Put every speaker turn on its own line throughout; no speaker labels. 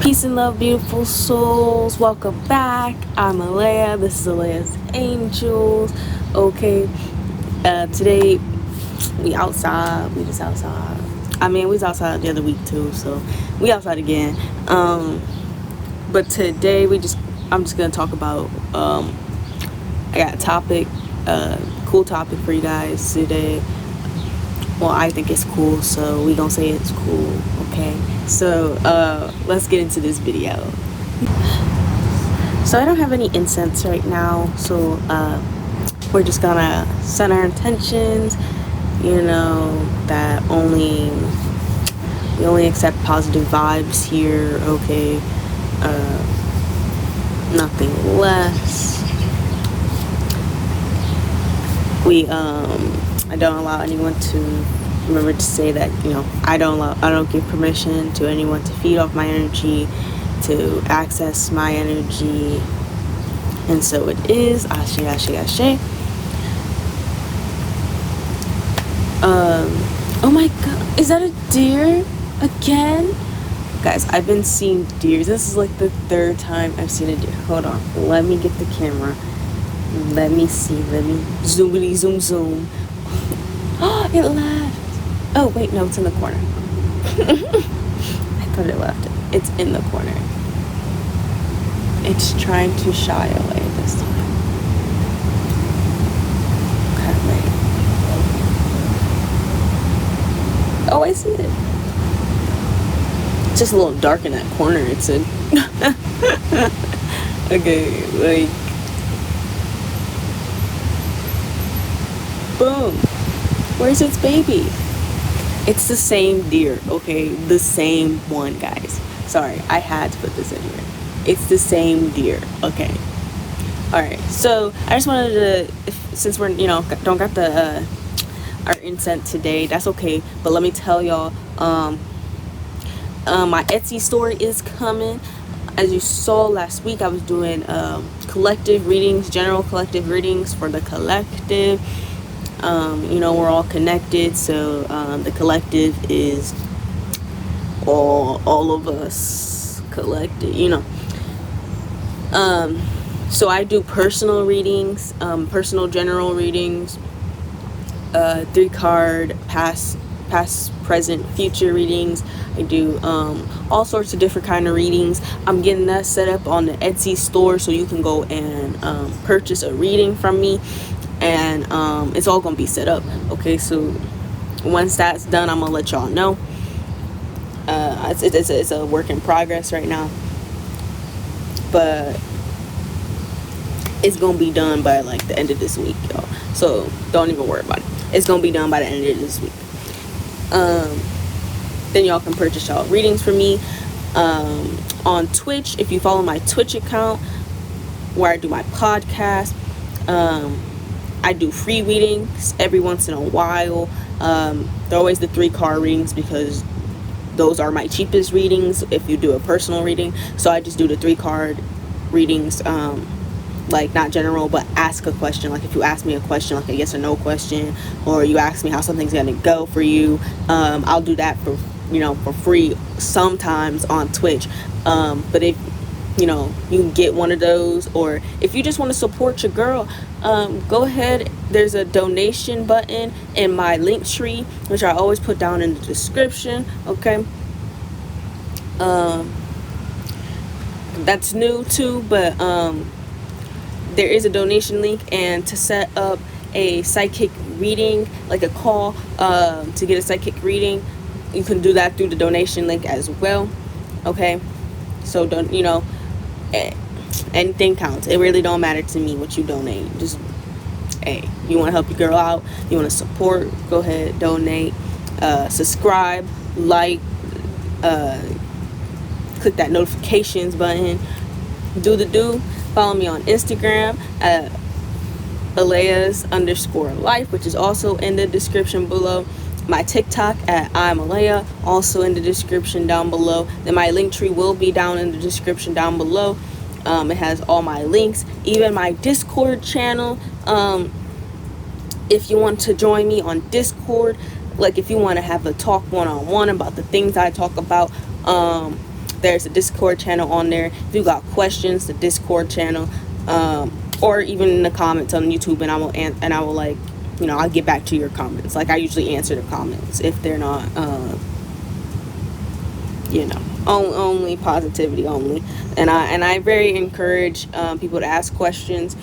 Peace and love, beautiful souls. Welcome back. I'm Alayia. This is Alaya's Angels. Okay. Today we outside. We just outside. I mean, we was outside the other week too, so we outside again. But today I'm just gonna talk about. I got a topic, cool topic for you guys today. Well, I think it's cool, so we gonna say it's cool, okay? So, let's get into this video. So I don't have any incense right now, so, we're just gonna set our intentions, that we only accept positive vibes here, okay? Nothing less. I don't allow anyone to remember to say that, I don't give permission to anyone to feed off my energy, to access my energy. And so it is. Ashe, ashe, ashe. Oh my god, is that a deer again? Guys, I've been seeing deers. This is like the third time I've seen a deer. Hold on, let me get the camera. Let me see. Let me zoomity zoom. Oh, it left. Oh, wait, no, it's in the corner. I thought it left. It's in the corner. It's trying to shy away this time. Okay, wait. Oh, I see it. It's just a little dark in that corner, it's in. Okay, like. Boom. Where's its baby? It's the same deer, okay? The same one, guys. Sorry, I had to put this in here. It's the same deer, okay? Alright, so I just wanted to, since we're, don't got the, our incense today, that's okay. But let me tell y'all, my Etsy store is coming. As you saw last week, I was doing collective readings, general collective readings for the collective. We're all connected, so the collective is all of us collected, so I do personal readings, personal general readings, 3-card past, present, future readings. I do all sorts of different kind of readings. I'm getting that set up on the Etsy store, so you can go and purchase a reading from me. And it's all gonna be set up, okay? So once that's done, I'm gonna let y'all know. It's a work in progress right now, but it's gonna be done by like the end of this week, y'all. So don't even worry about it. It's gonna be done by the end of this week. Then y'all can purchase y'all readings from me on Twitch. If you follow my Twitch account where I do my podcast, I do free readings every once in a while. They're always the 3-card readings because those are my cheapest readings if you do a personal reading. So I just do the 3-card readings, like not general, but ask a question. Like if you ask me a question, like a yes or no question, or you ask me how something's gonna go for you, I'll do that for free sometimes on Twitch. But if you can get one of those, or if you just want to support your girl, go ahead. There's a donation button in my link tree, which I always put down in the description, okay? That's new too, but there is a donation link, and to set up a psychic reading, like a call to get a psychic reading, you can do that through the donation link as well, okay? So don't, anything counts. It really don't matter to me what you donate. Just, hey, you want to help your girl out, you want to support, go ahead, donate, subscribe, like, click that notifications button, do the do. Follow me on Instagram at Alayas_life, which is also in the description below. My TikTok at I'm Alayia, also in the description down below. Then my link tree will be down in the description down below. It has all my links, even my Discord channel. If you want to join me on Discord, like if you want to have a talk one-on-one about the things I talk about, There's a Discord channel on there. If you got questions, the Discord channel, or even in the comments on YouTube, and I will like, you know, I'll get back to your comments. Like, I usually answer the comments if they're not, you know, only positivity only. And I very encourage people to ask questions,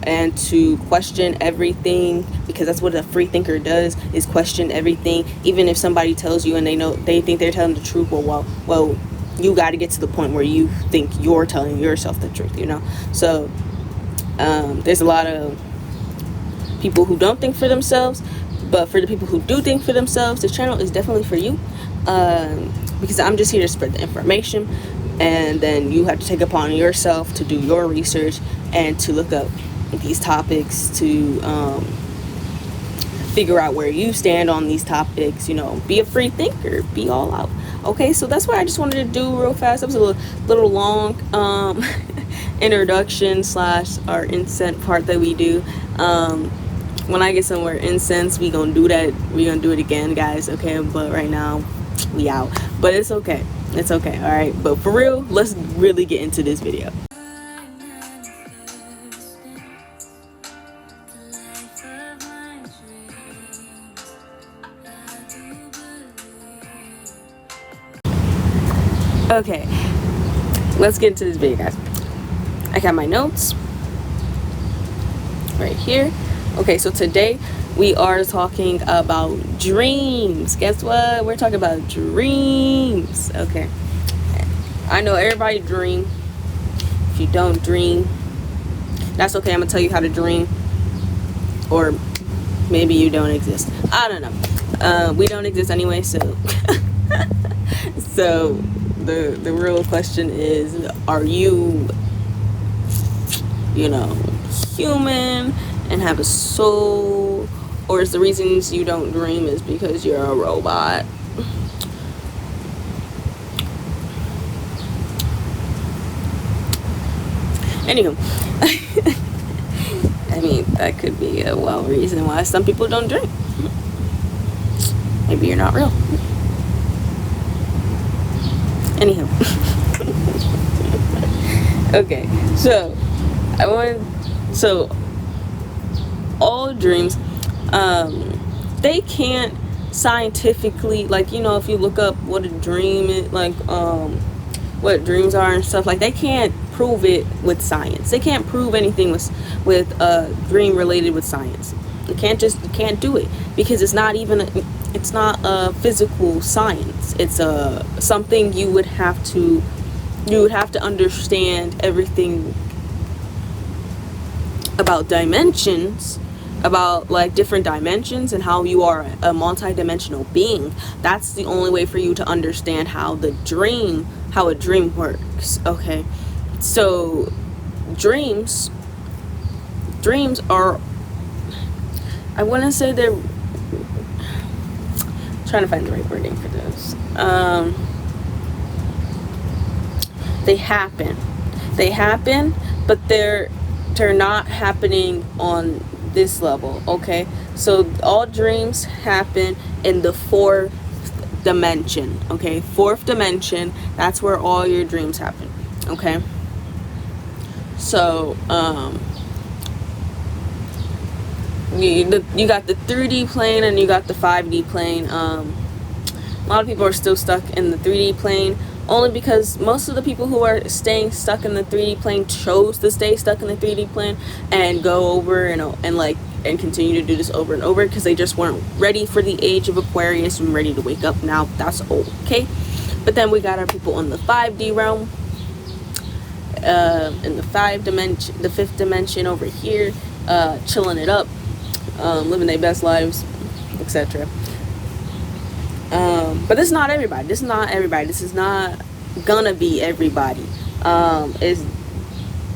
and to question everything, because that's what a free thinker does, is question everything. Even if somebody tells you and they think they're telling the truth, well, you got to get to the point where you think you're telling yourself the truth, you know. So there's a lot of people who don't think for themselves, but for the people who do think for themselves, this channel is definitely for you, because I'm just here to spread the information, and then you have to take upon yourself to do your research and to look up these topics, to figure out where you stand on these topics, you know. Be a free thinker, be all out. Okay, so that's what I just wanted to do real fast. That was a little long introduction slash our incense part that we do. When I get somewhere incense, we gonna do that. We gonna do it again, guys. Okay, but right now we out, but it's okay, it's okay. All right, but for real, let's really get into this video. Okay, let's get into this video, guys. I got my notes right here. Okay, so today we are talking about dreams. Guess what? We're talking about dreams. Okay, I know everybody dream. If you don't dream, that's okay. I'm gonna tell you how to dream, or maybe you don't exist. I don't know. We don't exist anyway, so so the real question is, are you, you know, human and have a soul, or is the reasons you don't dream is because you're a robot? Anywho, I mean, that could be a reason why some people don't dream. Maybe you're not real. Anyhow. Okay, so all dreams, they can't scientifically, like, you know, if you look up what a dream is, like, what dreams are and stuff, like, they can't prove it with science. They can't prove anything with a dream related with science. You can't do it, because it's not a physical science. It's something you would have to understand everything about dimensions, about like different dimensions, and how you are a multi-dimensional being. That's the only way for you to understand how a dream works. Okay, so dreams are, I wouldn't say they're, trying to find the right wording for this. They happen, but they're not happening on this level. Okay, so all dreams happen in the fourth dimension. Okay, fourth dimension, that's where all your dreams happen. Okay, so you got the 3D plane and you got the 5D plane. A lot of people are still stuck in the 3D plane, only because most of the people who are staying stuck in the 3D plane chose to stay stuck in the 3D plane and go over and continue to do this over and over, because they just weren't ready for the age of Aquarius and ready to wake up. Now that's okay. But then we got our people in the 5D realm, in the fifth dimension over here, chilling it up, living their best lives, etc. But this is not everybody. This is not gonna be everybody. It's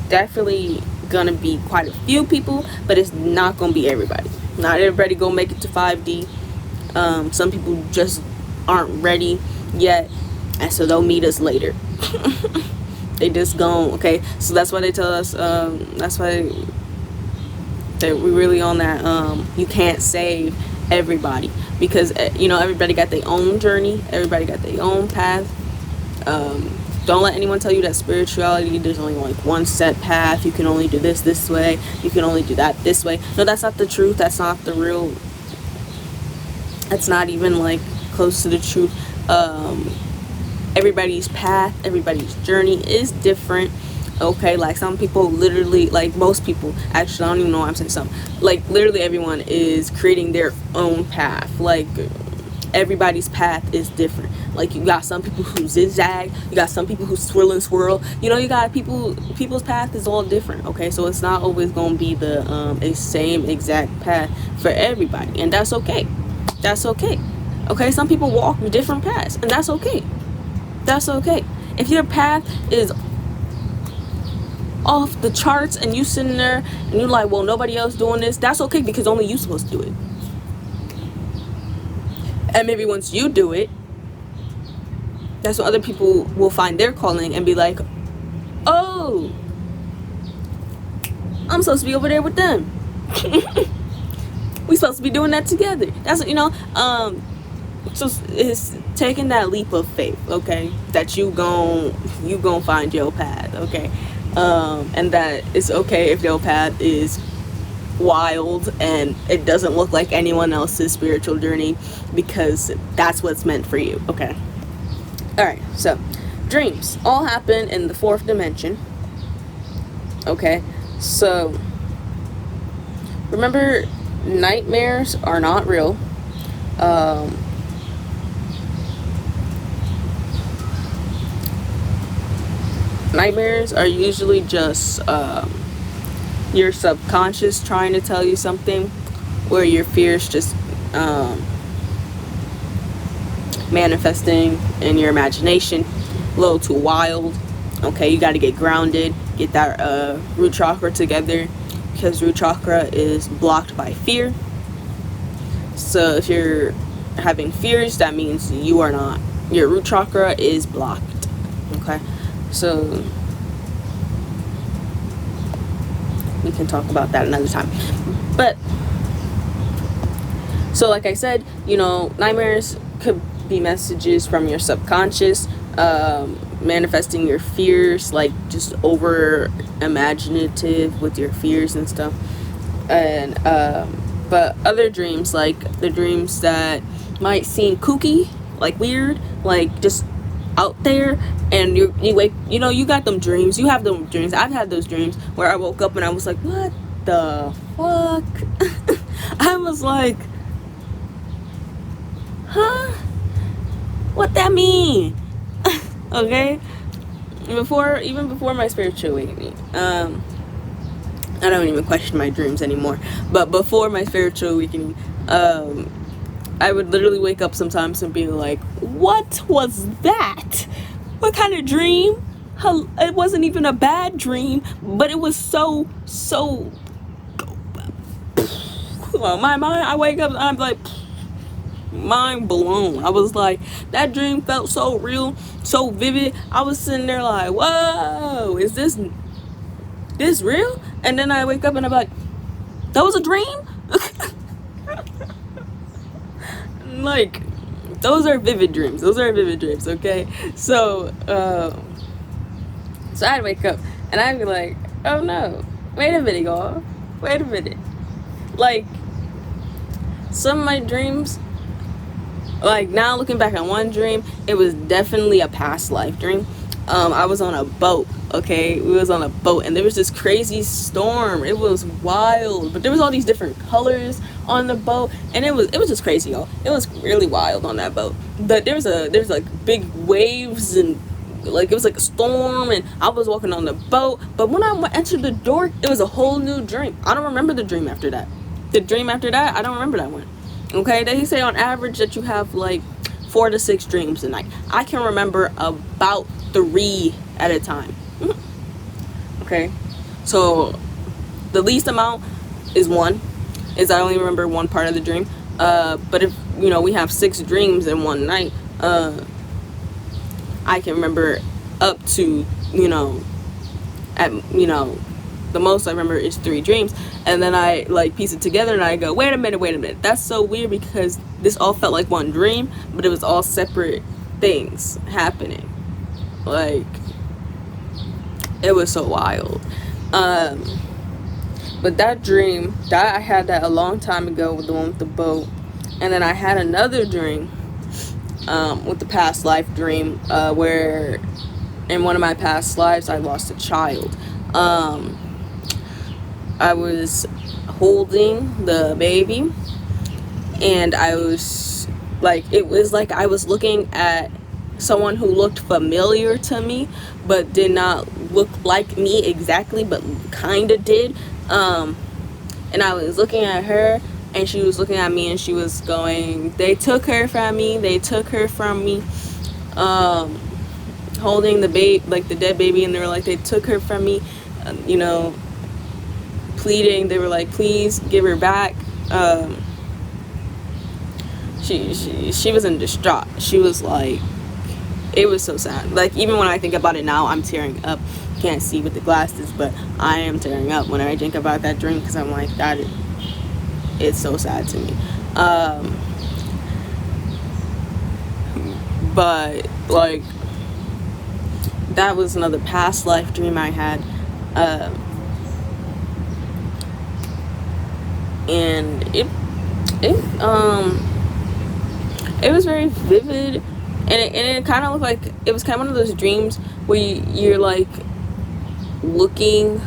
definitely gonna be quite a few people, but it's not gonna be everybody. Not everybody gonna make it to 5D. Some people just aren't ready yet, and so they'll meet us later. They just gone. Okay, so that's why they tell us, that's why that we're really on that, you can't save everybody, because you know, everybody got their own journey, everybody got their own path. Don't let anyone tell you that spirituality, there's only like one set path. You can only do this way. You can only do that this way. No, that's not the truth. That's not the real. That's not even like close to the truth. Everybody's path, everybody's journey is different. Okay, like some people literally, like most people, actually I don't even know why I'm saying some, like literally everyone is creating their own path. Like everybody's path is different. Like you got some people who zigzag, you got some people who swirl and swirl, you know, you got people's path is all different. Okay, so it's not always going to be the a same exact path for everybody, and that's okay. That's okay. Okay, some people walk different paths, and that's okay. That's okay. If your path is off the charts and you sitting there and you're like, well, nobody else doing this, that's okay, because only you supposed to do it. And maybe once you do it, that's when other people will find their calling and be like, oh, I'm supposed to be over there with them. We supposed to be doing that together. That's what, you know, so it's taking that leap of faith, okay, that you gon' find your path, okay, and that it's okay if your path is wild and it doesn't look like anyone else's spiritual journey, because that's what's meant for you. Okay, all right, so dreams all happen in the fourth dimension. Okay, so remember, nightmares are not real. Nightmares are usually just your subconscious trying to tell you something, where your fears just manifesting in your imagination, a little too wild. Okay, you got to get grounded, get that root chakra together, because root chakra is blocked by fear. So if you're having fears, that means you are not, your root chakra is blocked. Okay, so we can talk about that another time. But so like I said, you know, nightmares could be messages from your subconscious, manifesting your fears, like just over imaginative with your fears and stuff. And but other dreams, like the dreams that might seem kooky, like weird, like just out there, and you wake, you know, you got them dreams, you have them dreams. I've had those dreams where I woke up and I was like, what the fuck? I was like, huh, what that mean? Okay, even before my spiritual awakening, I don't even question my dreams anymore, but before my spiritual awakening, I would literally wake up sometimes and be like, what was that? What kind of dream? It wasn't even a bad dream, but it was so my mind, I wake up and I'm like, mind blown. I was like, that dream felt so real, so vivid. I was sitting there like, whoa, is this real? And then I wake up and I'm like, that was a dream? Like, those are vivid dreams. Okay, so I'd wake up and I'd be like, oh no, wait a minute, y'all, wait a minute. Like, some of my dreams, like now looking back on one dream, it was definitely a past life dream. I was on a boat, okay? We was on a boat and there was this crazy storm. It was wild, but there was all these different colors on the boat, and it was just crazy, y'all. It was really wild on that boat. But there's like big waves, and like it was like a storm, and I was walking on the boat. But when I entered the door, it was a whole new dream. I don't remember the dream after that. The dream after that, I don't remember that one. Okay, they say on average that you have like 4 to 6 dreams a night. I can remember about 3 at a time. Okay, so the least amount is 1, is I only remember one part of the dream. But if, you know, we have 6 dreams in one night, I can remember up to, you know, the most I remember is 3 dreams. And then I like piece it together and I go, wait a minute, that's so weird, because this all felt like one dream, but it was all separate things happening. Like, it was so wild. But that dream, that I had that a long time ago, with the one with the boat. And then I had another dream, with the past life dream, where in one of my past lives I lost a child. I was holding the baby, and I was like, it was like I was looking at someone who looked familiar to me, but did not look like me exactly, but kind of did. And I was looking at her, and she was looking at me, and she was going, they took her from me, they took her from me, holding the baby, like the dead baby, and they were like, they took her from me, you know, pleading. They were like, please give her back. She was in distraught. She was like, it was so sad. Like, even when I think about it now, I'm tearing up. Can't see with the glasses, but I am tearing up when I think about that dream, because I'm like, that is, it's so sad to me. But like, that was another past life dream I had, and it was very vivid, and it kind of looked like it was kind of one of those dreams where you're like looking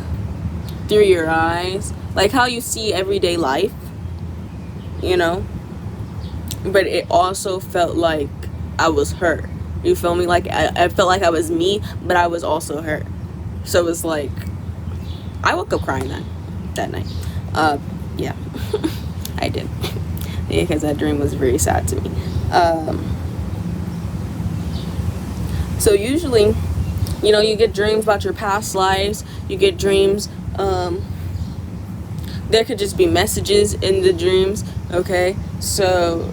through your eyes, like how you see everyday life, you know, but it also felt like I was her. You feel me? Like I felt like I was me, but I was also her. So it was like, I woke up crying that night. Yeah, I did. Yeah, because that dream was very sad to me. So usually, you know, you get dreams about your past lives. You get dreams. There could just be messages in the dreams. Okay, so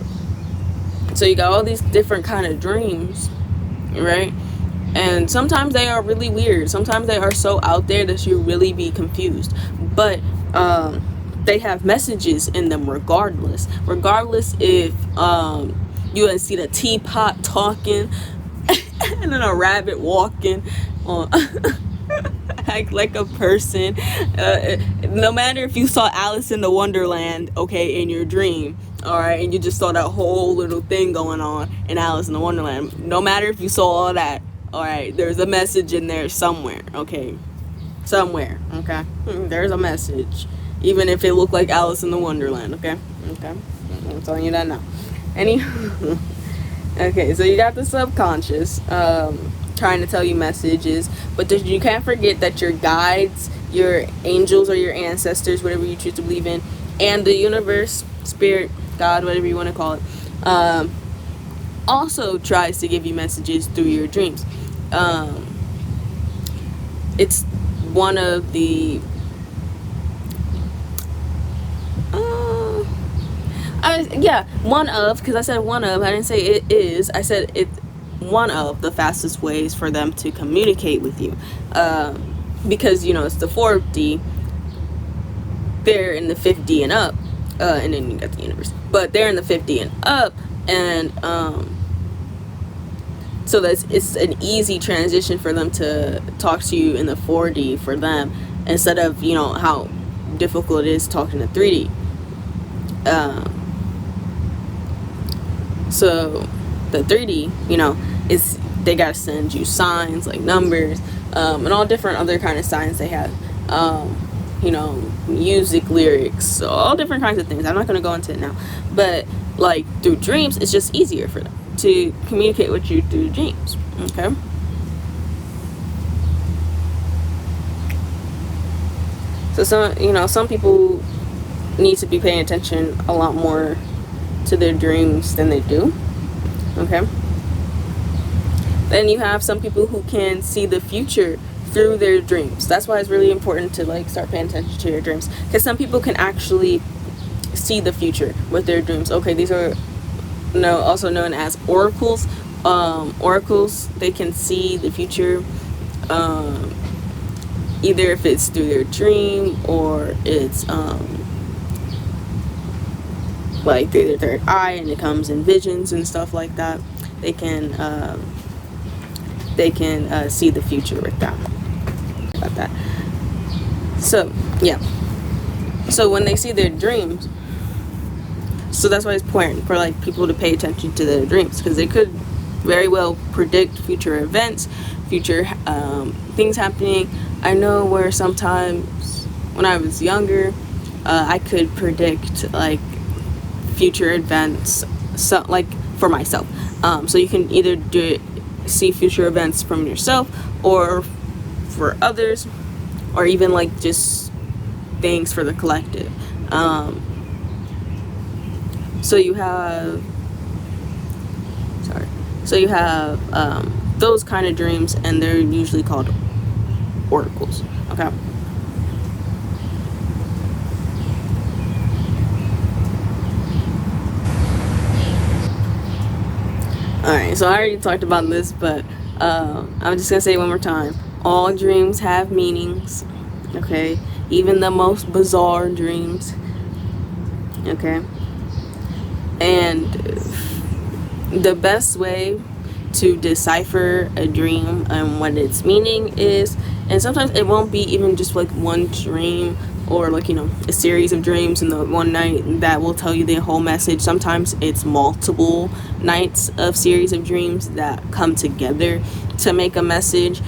you got all these different kind of dreams, right? And sometimes they are really weird. Sometimes they are so out there that you really be confused. But they have messages in them regardless. Regardless if you see the teapot talking and then a rabbit walking on act like a person. No matter if you saw Alice in the Wonderland, okay, in your dream, all right, and you just saw that whole little thing going on in Alice in the Wonderland. No matter if you saw all that, all right, there's a message in there somewhere, okay, somewhere, okay. There's a message, even if it looked like Alice in the Wonderland, okay. I'm telling you that now. Okay, so you got the subconscious trying to tell you messages, but you can't forget that your guides, your angels, or your ancestors, whatever you choose to believe in, and the universe, spirit, God, whatever you want to call it, also tries to give you messages through your dreams. It's one of the one of, because I said one of, I didn't say it is, I said it's one of the fastest ways for them to communicate with you, because, you know, it's the 4D, they're in the 5D and up, and then you got the universe, but they're in the 5D and up, and so it's an easy transition for them to talk to you in the 4D for them, instead of, you know, how difficult it is talking to 3D. So the 3D, you know, they gotta send you signs like numbers, and all different other kind of signs they have, you know, music, lyrics, all different kinds of things. I'm not gonna go into it now, but like through dreams, it's just easier for them to communicate with you through dreams. Okay. So some people need to be paying attention a lot more to their dreams than they do. Okay. Then you have some people who can see the future through their dreams. That's why it's really important to like start paying attention to your dreams, because some people can actually see the future with their dreams. Okay, these are also known as oracles. Oracles, they can see the future, either if it's through their dream or it's like through their third eye, and it comes in visions and stuff like that. They can they can see the future with that. About that. So yeah. So when they see their dreams, so that's why it's important for like people to pay attention to their dreams, because they could very well predict future events, future things happening. I know where sometimes when I was younger, I could predict like future events, so like for myself. So you can either see future events from yourself or for others, or even like just things for the collective. So you have those kind of dreams, and they're usually called oracles. Okay. Alright, so I already talked about this, but I'm just gonna say it one more time. All dreams have meanings, okay? Even the most bizarre dreams, okay? And the best way to decipher a dream and what its meaning is, and sometimes it won't be even just like one dream or like, you know, a series of dreams in the one night that will tell you the whole message. Sometimes it's multiple nights of series of dreams that come together to make a message,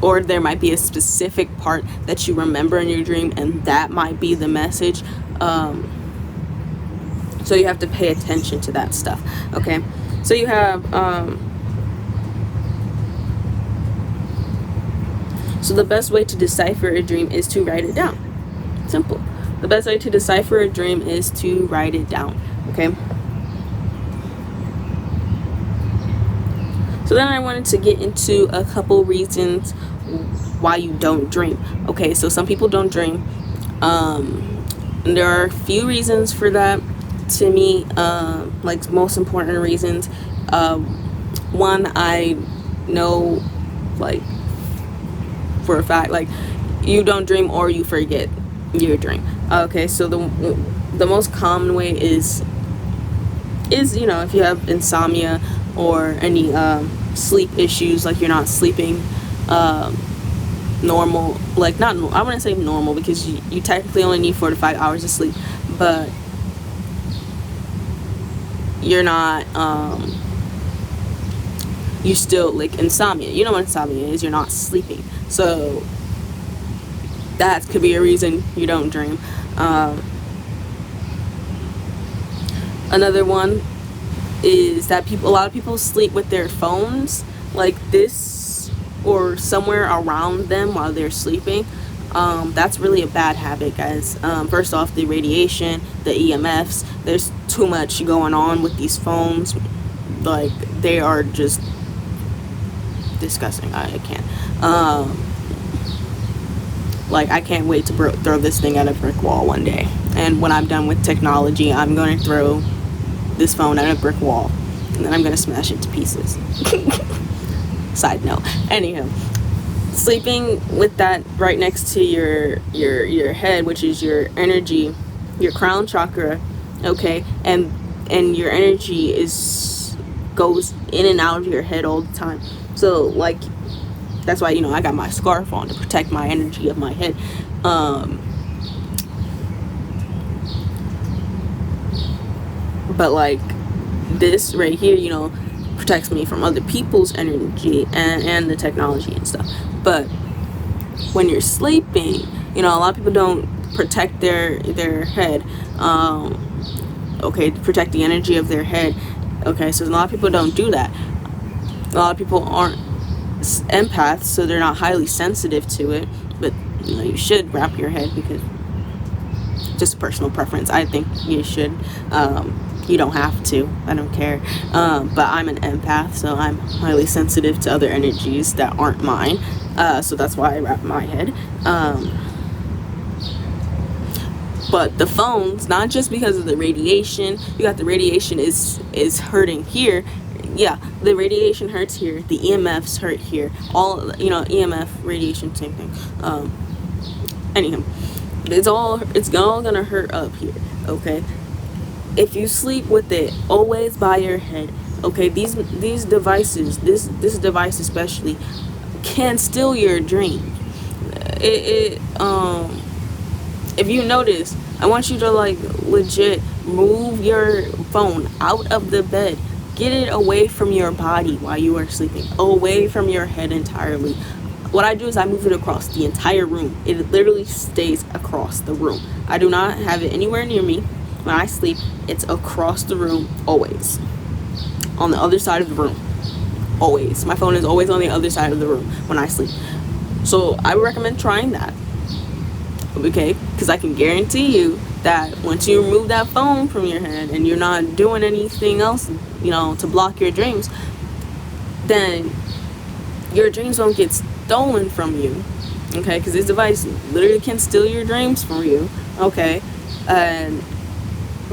or there might be a specific part that you remember in your dream and that might be the message. So you have to pay attention to that stuff, okay? So you have so the best way to decipher a dream is to write it down. Simple. The best way to decipher a dream is to write it down, okay? So then I wanted to get into a couple reasons why you don't dream. Okay, so some people don't dream. And there are a few reasons for that. To me, like most important reasons. One, I know, like for a fact, like you don't dream or you forget your dream. Okay, so the most common way is you know, if you have insomnia or any sleep issues, like you're not sleeping normal, like not, I wouldn't say normal because you technically only need 4 to 5 hours of sleep, but you're not you still like insomnia. You know what insomnia is? You're not sleeping. So that could be a reason you don't dream. Another one is that a lot of people sleep with their phones like this or somewhere around them while they're sleeping. That's really a bad habit, guys. First off, the radiation, the EMFs, there's too much going on with these phones. Like, they are just disgusting. I can't. Like, I can't wait to throw this thing at a brick wall one day. And when I'm done with technology, I'm going to throw this phone at a brick wall. And then I'm going to smash it to pieces. Side note. Anyhow. Sleeping with that right next to your head, which is your energy, your crown chakra, okay, and your energy goes in and out of your head all the time. So like that's why, you know, I got my scarf on to protect my energy of my head. But like this right here, you know, protects me from other people's energy and the technology and stuff. But when you're sleeping, you know, a lot of people don't protect their head, okay, protect the energy of their head. Okay, so a lot of people don't do that. A lot of people aren't empaths, so they're not highly sensitive to it, but you know, you should wrap your head, because just personal preference, I think you should. You don't have to, I don't care, but I'm an empath, so I'm highly sensitive to other energies that aren't mine, so that's why I wrap my head. But the phones, not just because of the radiation, you got the radiation is hurting here. Yeah, the radiation hurts here, the EMFs hurt here, all, you know, EMF, radiation, same thing. Anyhow, it's all gonna hurt up here, okay? If you sleep with it always by your head, Okay, these devices, this device especially, can steal your dream. If you notice, I want you to like legit move your phone out of the bed. Get it away from your body while you are sleeping, away from your head entirely. What I do is I move it across the entire room. It literally stays across the room. I do not have it anywhere near me. When I sleep, it's across the room, always. On the other side of the room. Always. My phone is always on the other side of the room when I sleep. So I would recommend trying that. Okay? Because I can guarantee you that once you remove that phone from your head and you're not doing anything else, you know, to block your dreams, then your dreams won't get stolen from you. Okay? Because this device literally can steal your dreams from you. Okay? And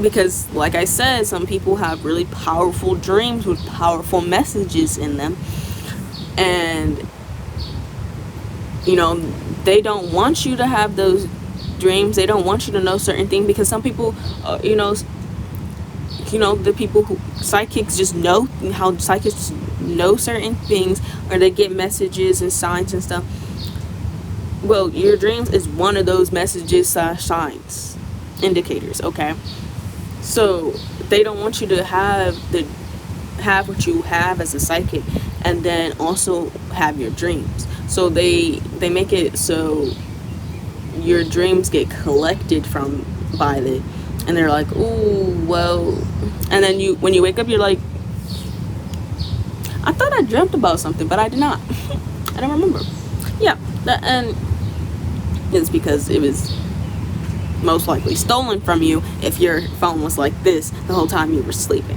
because, like I said, some people have really powerful dreams with powerful messages in them. And, you know, they don't want you to have those dreams. They don't want you to know certain things, because some people, you know, the people who, psychics just know how psychics know certain things, or they get messages and signs and stuff. Well, your dreams is one of those messages, signs, indicators, okay? So they don't want you to have what you have as a psychic, and then also have your dreams. So they make it so your dreams get collected from by the, and they're like, ooh, well, and then when you wake up, you're like, I thought I dreamt about something, but I did not. I don't remember. Yeah, and it's because it was most likely stolen from you if your phone was like this the whole time you were sleeping.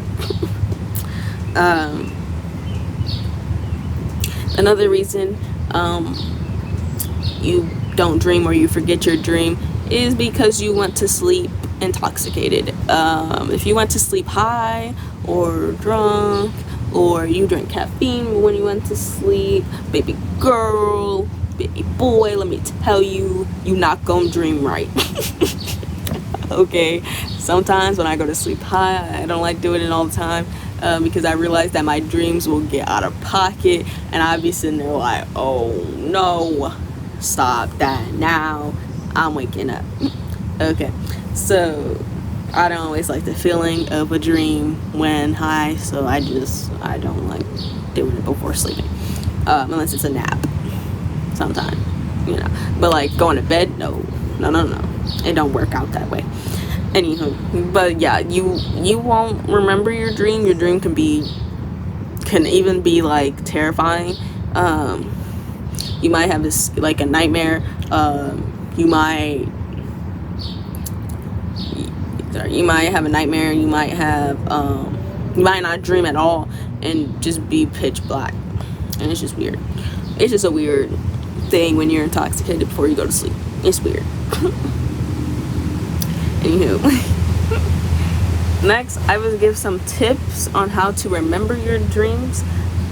Another reason you don't dream or you forget your dream is because you went to sleep intoxicated. If you went to sleep high or drunk, or you drank caffeine when you went to sleep, baby girl, baby boy, let me tell you, you not gonna dream right. Okay, sometimes when I go to sleep high, I don't like doing it all the time, because I realize that my dreams will get out of pocket, and I'll be sitting there like, oh no, stop that now, I'm waking up. Okay, so I don't always like the feeling of a dream when high, so I don't like doing it before sleeping, unless it's a nap sometime, you know. But like going to bed, no, it don't work out that way. Anywho, but yeah, you won't remember your dream. Your dream can even be like terrifying. You might have this like a nightmare. You might have a nightmare. You might not dream at all and just be pitch black, and it's just weird. It's just a weird thing when you're intoxicated before you go to sleep. It's weird. Anywho, next I will give some tips on how to remember your dreams.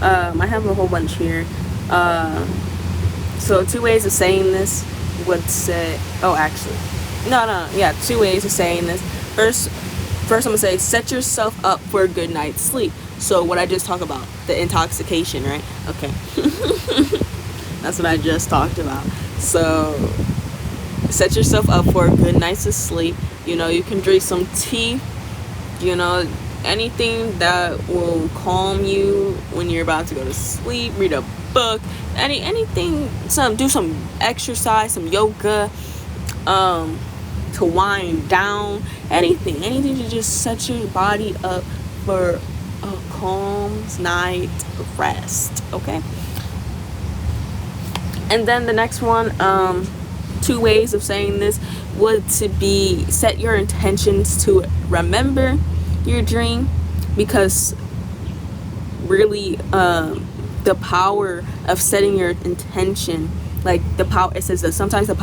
I have a whole bunch here. So 2 ways of saying this would say, two ways of saying this. First I'm gonna say, set yourself up for a good night's sleep. So what I just talked about, the intoxication, right? Okay. That's what I just talked about. So set yourself up for a good night's sleep. You know, you can drink some tea, you know, anything that will calm you when you're about to go to sleep. Read a book, anything, do some exercise, some yoga, to wind down, anything to just set your body up for a calm night rest. Okay. And then the next one, 2 ways of saying this would to be, set your intentions to remember your dream, because really the power of setting your intention, like the power, it says that sometimes the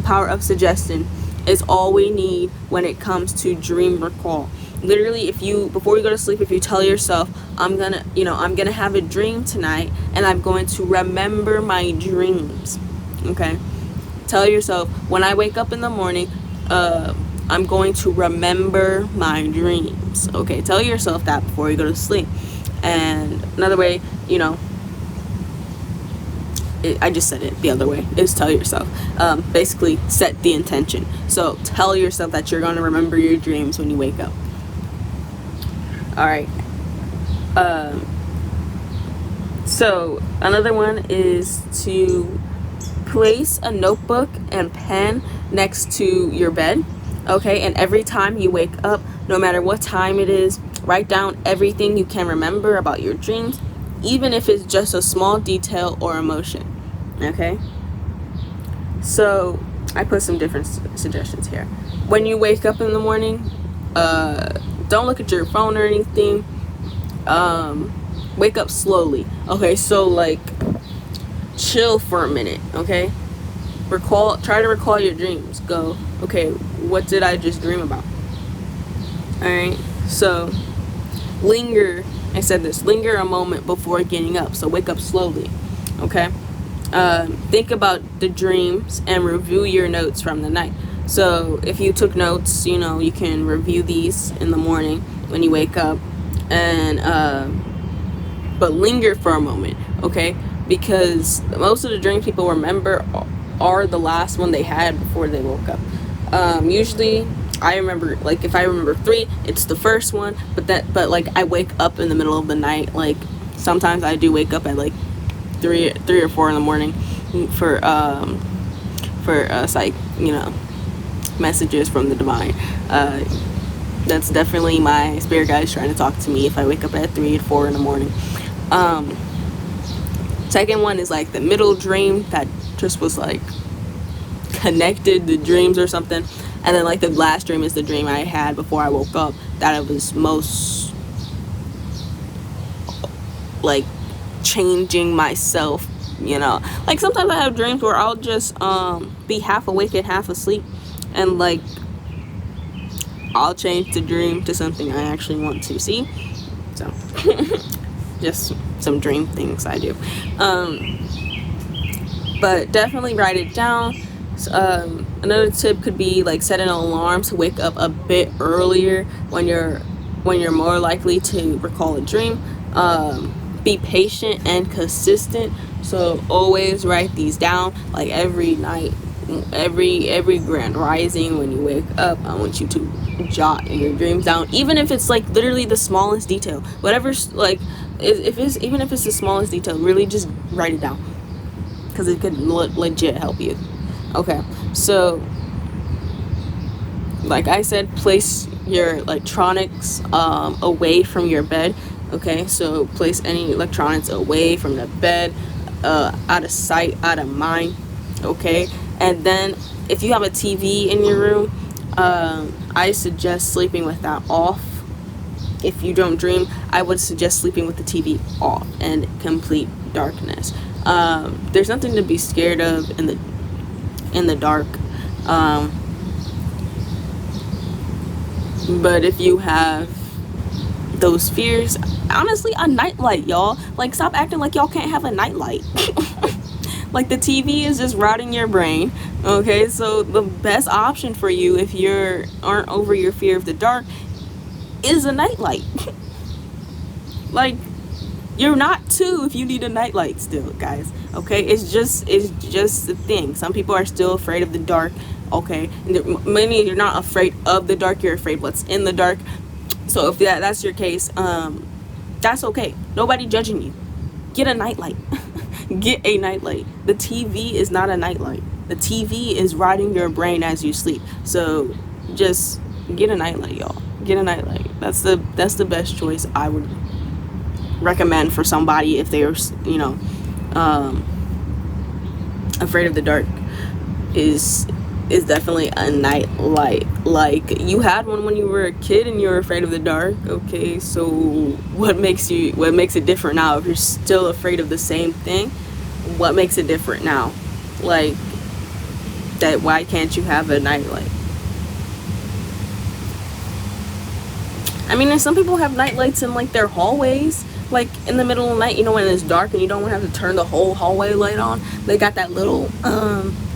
power of suggestion is all we need when it comes to dream recall. Literally, before you go to sleep, if you tell yourself, I'm gonna have a dream tonight and I'm going to remember my dreams. Okay, tell yourself, when I wake up in the morning, I'm going to remember my dreams. Okay, tell yourself that before you go to sleep. And another way, I just said it the other way, is tell yourself. Basically, set the intention. So tell yourself that you're going to remember your dreams when you wake up. Alright. So another one is to place a notebook and pen next to your bed. Okay, and every time you wake up, no matter what time it is, write down everything you can remember about your dreams, even if it's just a small detail or emotion. Okay, so I put some different suggestions here. When you wake up in the morning, don't look at your phone or anything. Wake up slowly. Okay, so like chill for a minute. Okay, try to recall your dreams. Go, okay, what did I just dream about? Alright, so linger a moment before getting up. So wake up slowly. Okay, think about the dreams and review your notes from the night. So if you took notes, you can review these in the morning when you wake up, and but linger for a moment. Okay, because most of the dreams people remember are the last one they had before they woke up. Usually I remember, like, if I remember 3, it's the first one, but like I wake up in the middle of the night. Like sometimes I do wake up at like 3 or 4 in the morning for psych, messages from the divine. That's definitely my spirit guides trying to talk to me if I wake up at 3 or 4 in the morning. Second one is like the middle dream that just was like connected the dreams or something, and then like the last dream is the dream I had before I woke up, that it was most like changing myself. Like sometimes I have dreams where I'll just be half awake and half asleep, and like I'll change the dream to something I actually want to see. So just some dream things I do. But definitely write it down. Another tip could be like set an alarm to wake up a bit earlier when you're more likely to recall a dream. Be patient and consistent. So always write these down. Like every night, every grand rising when you wake up, I want you to jot your dreams down, even if it's like literally the smallest detail. Whatever's like, even if it's the smallest detail, really just write it down, because it could legit help you. Okay, so like I said, place your electronics away from your bed. Okay, so place any electronics away from the bed, out of sight, out of mind. Okay, and then if you have a TV in your room, I suggest sleeping with that off. If you don't dream, I would suggest sleeping with the TV off and complete darkness. There's nothing to be scared of in the dark. But if you have those fears, honestly, a nightlight, y'all. Like, stop acting like y'all can't have a nightlight. Like, the TV is just rotting your brain. Okay, so the best option for you if you aren't over your fear of the dark is a nightlight. Like, you're not 2 if you need a nightlight still, guys. Okay, it's just the thing. Some people are still afraid of the dark. Okay, and many you're not afraid of the dark, you're afraid what's in the dark. So if that's your case, that's okay. Nobody judging you. Get a nightlight. Get a nightlight. The TV is not a nightlight. The TV is rotting your brain as you sleep. So just get a nightlight, y'all. Get a nightlight. That's the best choice I would recommend for somebody if they're afraid of the dark. Is definitely a nightlight. Like, you had one when you were a kid and you were afraid of the dark. Okay, so what makes it different now? If you're still afraid of the same thing, what makes it different now? Like, that why can't you have a nightlight? I mean, and some people have nightlights in like their hallways, like in the middle of the night, when it's dark and you don't want to have to turn the whole hallway light on. They got that little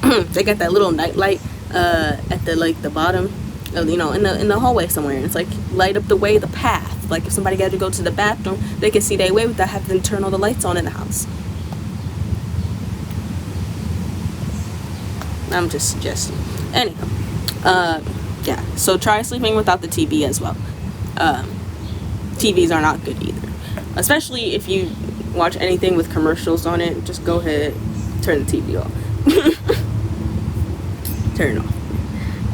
they got that little nightlight at the bottom you know, in the hallway somewhere. And it's like, light up the way, the path. Like if somebody got to go to the bathroom, they can see their way without having to turn all the lights on in the house. I'm just suggesting. Anyhow, yeah. So try sleeping without the TV as well. TVs are not good either, especially if you watch anything with commercials on it. Just go ahead, turn the TV off. Turn it off.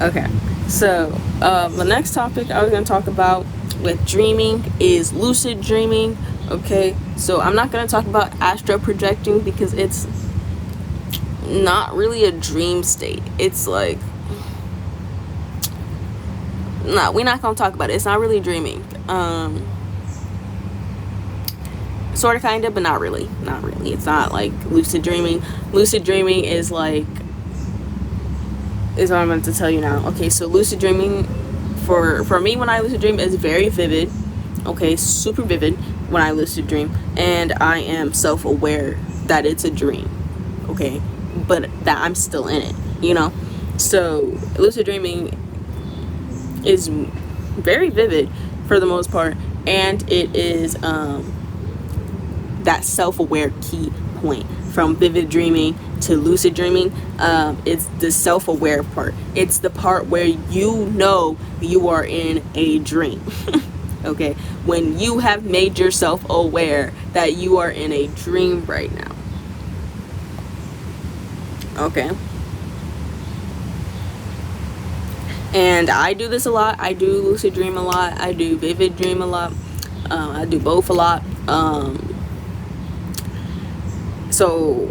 Okay. So the next topic I was going to talk about with dreaming is lucid dreaming. Okay, so I'm not going to talk about astral projecting because it's not really a dream state. It's like, no, we're not going to talk about it. It's not really dreaming. Sort of, kind of, but not really. Not really. It's not like lucid dreaming. Lucid dreaming is like, is what I'm going to tell you now. Okay, so lucid dreaming, for me, when I lucid dream, is very vivid. Okay, super vivid when I lucid dream, and I am self-aware that it's a dream. Okay, but that I'm still in it, you know. So lucid dreaming is very vivid for the most part, and it is that self-aware key point. From vivid dreaming to lucid dreaming, it's the self-aware part. It's the part where you know you are in a dream. Okay, when you have made yourself aware that you are in a dream right now. Okay, and I do this a lot. I do lucid dream a lot. I do vivid dream a lot. I do both a lot. So,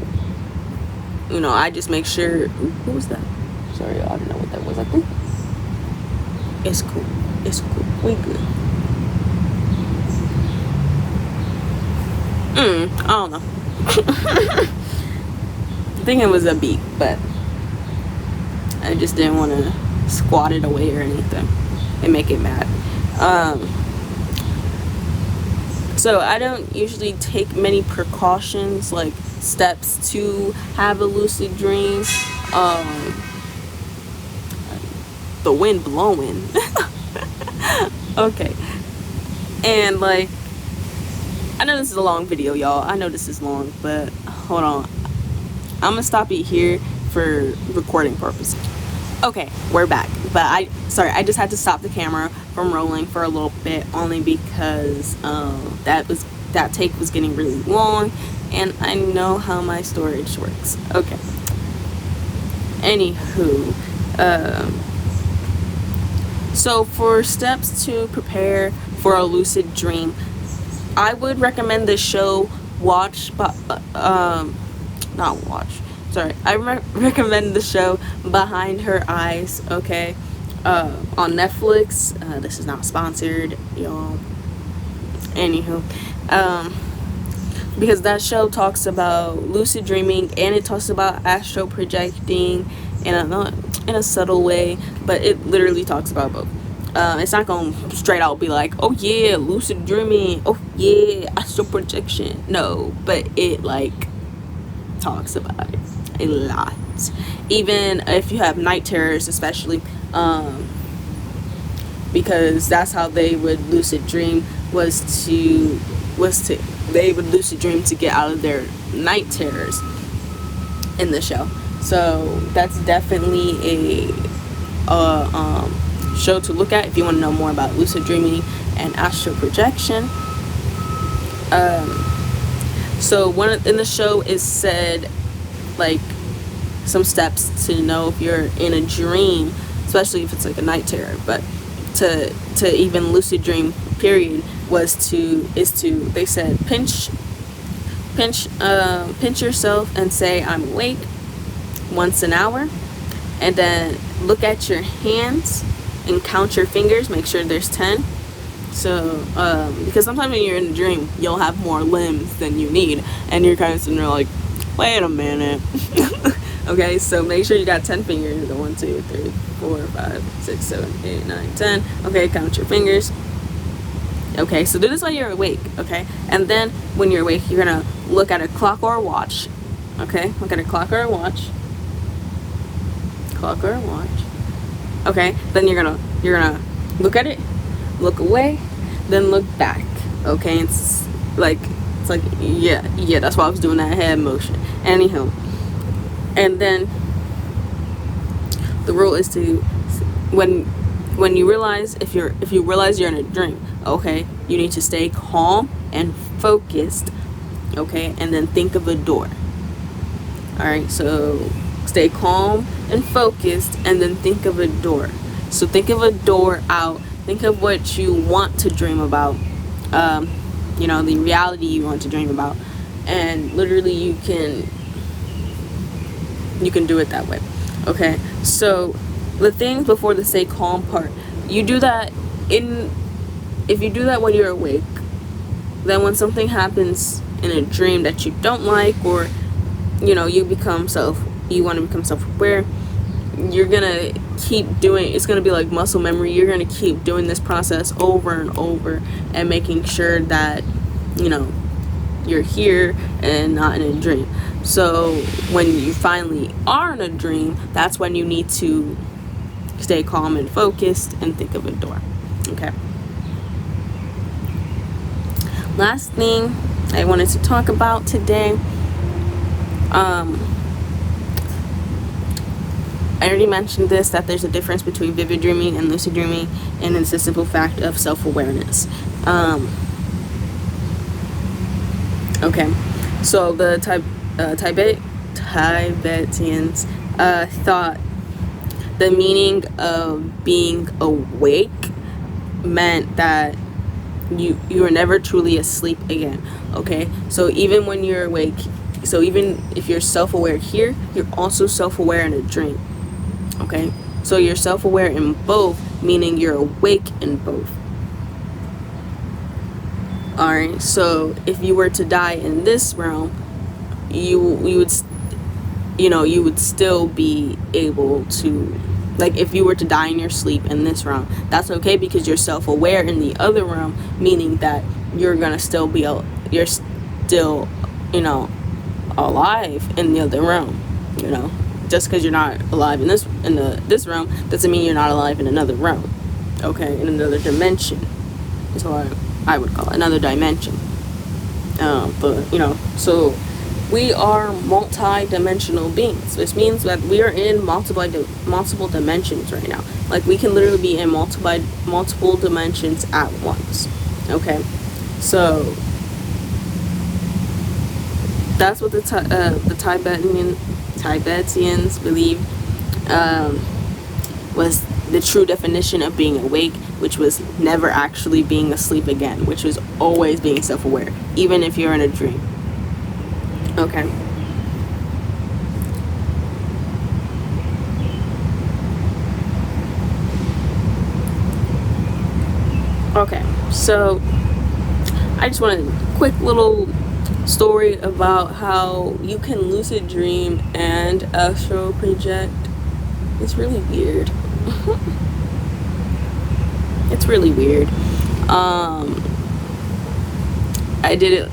you know, I just make sure. Who was that? Sorry, I don't know what that was. Like, ooh. It's cool. It's cool. We good. I don't know. I think it was a beat, but I just didn't want to squat it away or anything and make it mad. So I don't usually take many precautions, like steps to have a lucid dream. The wind blowing. Okay. And like, I know this is a long video, y'all. I know this is long, but hold on. I'm gonna stop it here for recording purposes. Okay, we're back. But I just had to stop the camera from rolling for a little bit, only because that take was getting really long, and I know how my storage works. Okay. Anywho, so for steps to prepare for a lucid dream, I would recommend the show recommend the show Behind Her Eyes, okay, on Netflix. This is not sponsored, y'all. Anywho, because that show talks about lucid dreaming, and it talks about astral projecting in a subtle way, but it literally talks about both. It's not gonna straight out be like, oh yeah, lucid dreaming, oh yeah, astral projection. No, but it like talks about it a lot. Even if you have night terrors, especially, because that's how they would lucid dream, they would lucid dream to get out of their night terrors in the show. So that's definitely a show to look at if you want to know more about lucid dreaming and astral projection. So in the show is said, like, some steps to know if you're in a dream, especially if it's like a night terror. But to even lucid dream, period, they said pinch yourself and say I'm awake once an hour, and then look at your hands and count your fingers, make sure there's 10. So because sometimes when you're in a dream, you'll have more limbs than you need, and you're kind of sitting there like, wait a minute. Okay, so make sure you got 10 fingers. 1, 2, 3, 4, 5, 6, 7, 8, 9, 10. Okay, count your fingers. Okay, so do this while you're awake. Okay, and then when you're awake, you're gonna look at a clock or a watch. Okay, look at a clock or a watch. Okay, then you're gonna you're gonna look at it, look away, then look back. Okay, it's like yeah, that's why I was doing that head motion. Anyhow, and then the rule is to, when you realize, if you realize you're in a dream, okay, you need to stay calm and focused, okay, and then think of a door. All right, so stay calm and focused, and then think of a door. So think of a door out. Think of what you want to dream about. You know, the reality you want to dream about, and literally you can do it that way. Okay, so the things before the stay calm part, you do that if you do that when you're awake, then when something happens in a dream that you don't like, or you know, you want to become self-aware, you're gonna keep doing, it's gonna be like muscle memory. You're gonna keep doing this process over and over, and making sure that, you know, you're here and not in a dream. So when you finally are in a dream, that's when you need to stay calm and focused and think of a door. Okay, last thing I wanted to talk about today, I already mentioned this, that there's a difference between vivid dreaming and lucid dreaming, and it's a simple fact of self-awareness. Okay, so the Tibetans thought the meaning of being awake meant that you are never truly asleep again. Okay, so even when you're awake, so even if you're self-aware here, you're also self-aware in a dream. Okay, so you're self-aware in both, meaning you're awake in both. Alright, so if you were to die in this realm, you would still be able to, like, if you were to die in your sleep in this realm, that's okay, because you're self-aware in the other realm, meaning that you're gonna still be, you're still, you know, alive in the other realm. You know, just because you're not alive in this realm doesn't mean you're not alive in another realm. Okay, in another dimension is what I would call it, another dimension. But you know, so we are multi-dimensional beings, which means that we are in multiple dimensions right now. Like, we can literally be in multiple dimensions at once. Okay, so that's what the Tibetans believed was the true definition of being awake, which was never actually being asleep again, which was always being self-aware, even if you're in a dream. Okay. Okay, so I just wanted a quick little story about how you can lucid dream and astral project. It's really weird. It's really weird. I did it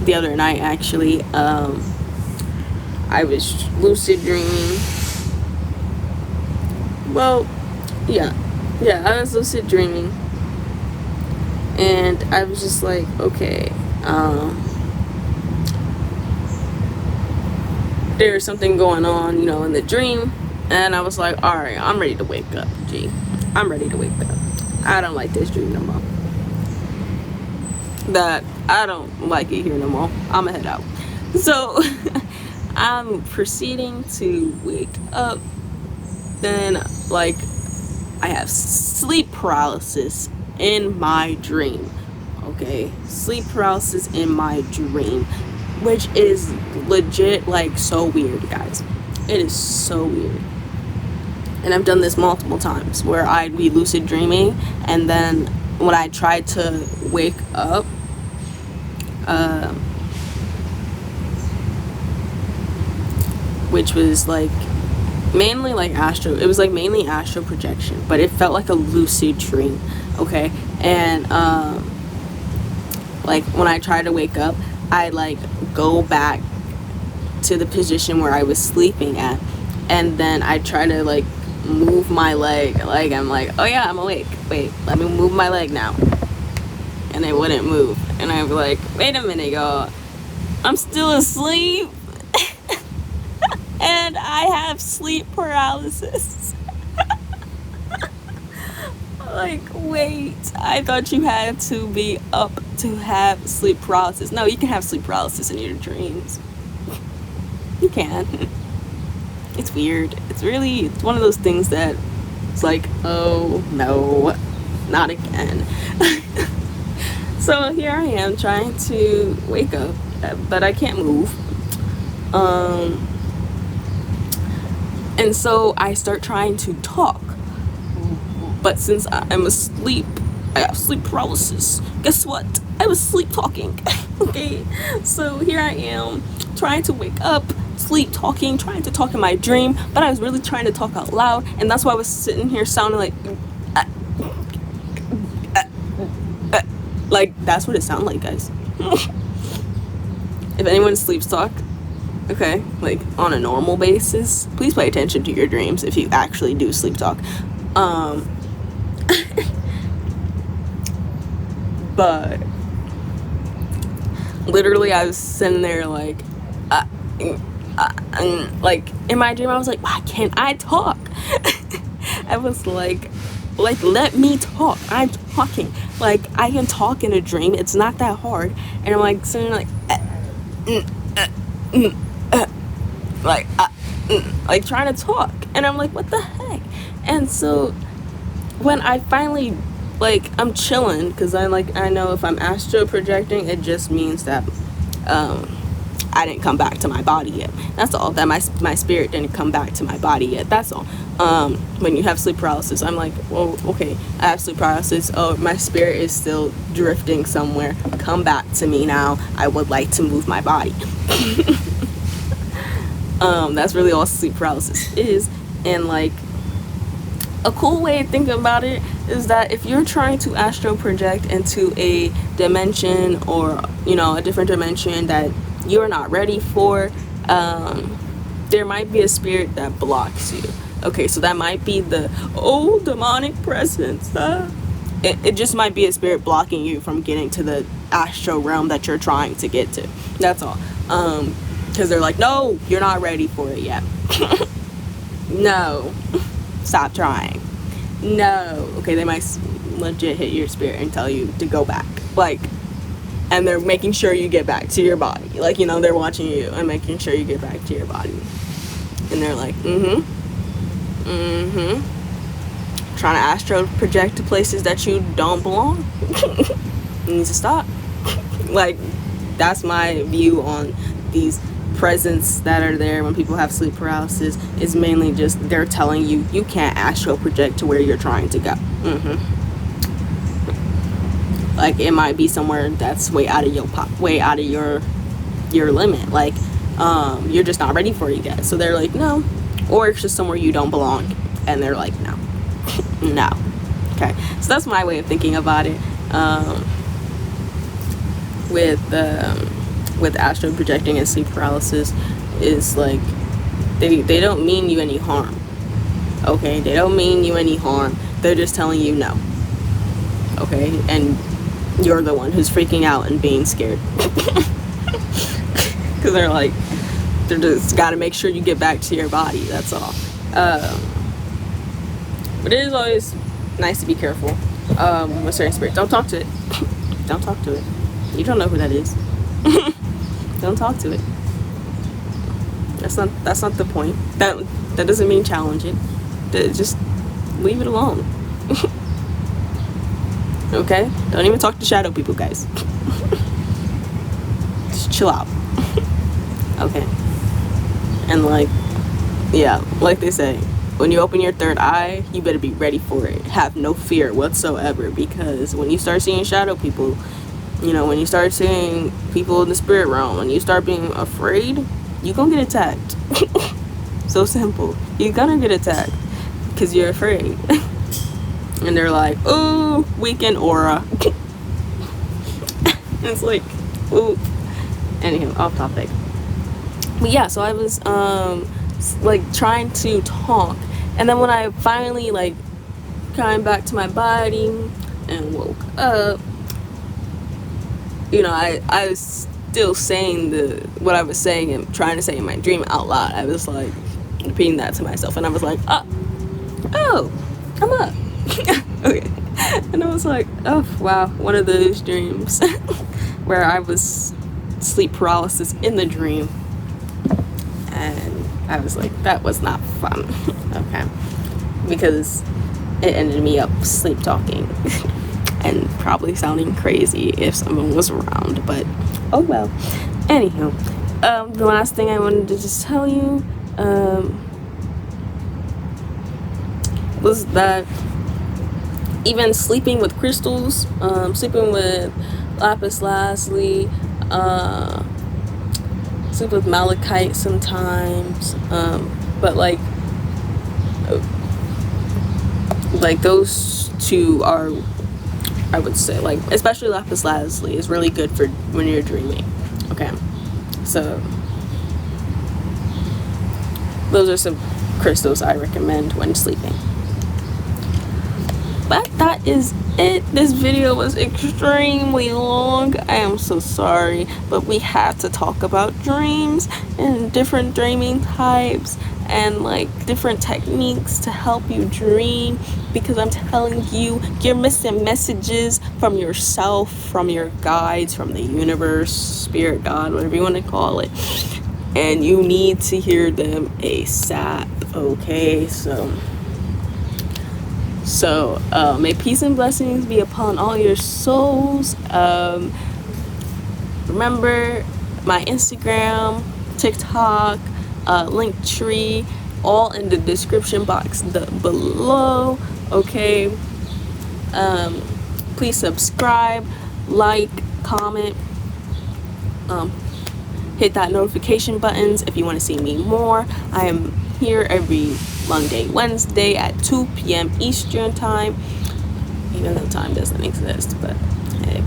the other night, actually. I was lucid dreaming. Well, yeah, I was lucid dreaming, and I was just like, okay, there's something going on, you know, in the dream, and I was like, all right, I'm ready to wake up. I'm ready to wake up. I don't like this dream no more. That I don't like it here no more. I'ma head out. So I'm proceeding to wake up. Then, like, I have sleep paralysis in my dream. Okay, sleep paralysis in my dream, which is legit, like, so weird, guys. It is so weird. And I've done this multiple times, where I'd be lucid dreaming, and then when I tried to wake up, which was like mainly like it was like mainly astral projection, but it felt like a lucid dream. Okay, and like when I try to wake up, I like go back to the position where I was sleeping at, and then I try to like move my leg. Like, I'm like, oh yeah, I'm awake. Wait, let me move my leg now. And they wouldn't move. And I'd be like, wait a minute, y'all. I'm still asleep. And I have sleep paralysis. Like, wait, I thought you had to be up to have sleep paralysis. No, you can have sleep paralysis in your dreams. You can. It's weird. It's one of those things that it's like, oh no, not again. So here I am trying to wake up, but I can't move. And so I start trying to talk. But since I'm asleep, I have sleep paralysis. Guess what? I was sleep talking. Okay? So here I am trying to wake up, sleep talking, trying to talk in my dream, but I was really trying to talk out loud, and that's why I was sitting here sounding like that's what it sounded like, guys. If anyone sleeps talk, okay, like on a normal basis, please pay attention to your dreams if you actually do sleep talk. But literally I was sitting there like in my dream I was like, why can't I talk? I was like let me talk. I'm talking. Like, I can talk in a dream. It's not that hard. And I'm like sitting like like trying to talk, and I'm like, what the heck? And so when I finally, like, I'm chilling, because I know if I'm astral projecting, it just means that I didn't come back to my body yet. That's all. That my spirit didn't come back to my body yet. That's all. When you have sleep paralysis, I'm like, well, okay, I have sleep paralysis. Oh, my spirit is still drifting somewhere. Come back to me now. I would like to move my body. That's really all sleep paralysis is. And like, a cool way of thinking about it is that if you're trying to astral project into a dimension, or a different dimension that you're not ready for, there might be a spirit that blocks you. Okay, so that might be the demonic presence. It just might be a spirit blocking you from getting to the astral realm that you're trying to get to. That's all. Because they're like, no, you're not ready for it yet. No, stop trying. No. Okay, they might legit hit your spirit and tell you to go back. Like, and they're making sure you get back to your body. Like, they're watching you and making sure you get back to your body. And they're like, trying to astral project to places that you don't belong. You need to stop. Like, that's my view on these presence that are there when people have sleep paralysis. Is mainly just they're telling you you can't astral project to where you're trying to go. Like, it might be somewhere that's way out of your limit. Like, you're just not ready for it yet. So they're like, no. Or it's just somewhere you don't belong, and they're like, no. No. Okay, so that's my way of thinking about it. With astral projecting and sleep paralysis, is like they don't mean you any harm. Okay, they don't mean you any harm. They're just telling you no. Okay, and you're the one who's freaking out and being scared. Because they're just gotta make sure you get back to your body. That's all. But it is always nice to be careful with certain spirits. Don't talk to it. Don't talk to it. You don't know who that is. Don't talk to it. That's not the point. That doesn't mean challenge it. Just leave it alone. Okay? Don't even talk to shadow people, guys. Just chill out. Okay? And like they say, when you open your third eye, you better be ready for it. Have no fear whatsoever, because when you start seeing shadow people, when you start seeing people in the spirit realm, when you start being afraid, you're gonna get attacked. So simple. You're gonna get attacked because you're afraid. And they're like, ooh, weekend aura. It's like, ooh. Anyhow, off topic. But yeah, so I was trying to talk, And then when I finally like came back to my body and woke up, you know, I was still saying what I was saying and trying to say in my dream out loud. I was like repeating that to myself, and I was like, oh, I'm up. Okay. And I was like, oh wow, one of those dreams where I was sleep paralysis in the dream, and I was like, that was not fun. Okay, because it ended me up sleep talking and probably sounding crazy if someone was around, but oh well. Anywho, the last thing I wanted to just tell you was that even sleeping with crystals, sleeping with lapis lazuli, sleep with malachite sometimes, but like those two are, I would say, like especially lapis lazuli is really good for when you're dreaming. Okay, so those are some crystals I recommend when sleeping. But that is it. This video was extremely long. I am so sorry, but we had to talk about dreams and different dreaming types and like different techniques to help you dream, because I'm telling you, you're missing messages from yourself, from your guides, from the universe, spirit, God, whatever you want to call it, and you need to hear them ASAP. Okay, so may peace and blessings be upon all your souls. Remember my Instagram, TikTok, Linktree, all in the description box below. Okay, please subscribe, like, comment, hit that notification buttons if you want to see me more. I am here every Monday, Wednesday at 2 p.m. Eastern time, even though time doesn't exist, but hey.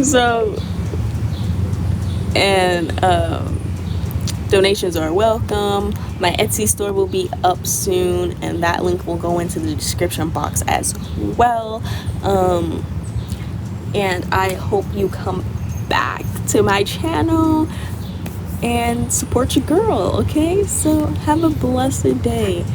So, and donations are welcome. My Etsy store will be up soon, and that link will go into the description box as well. And I hope you come back to my channel and support your girl. Okay, so have a blessed day.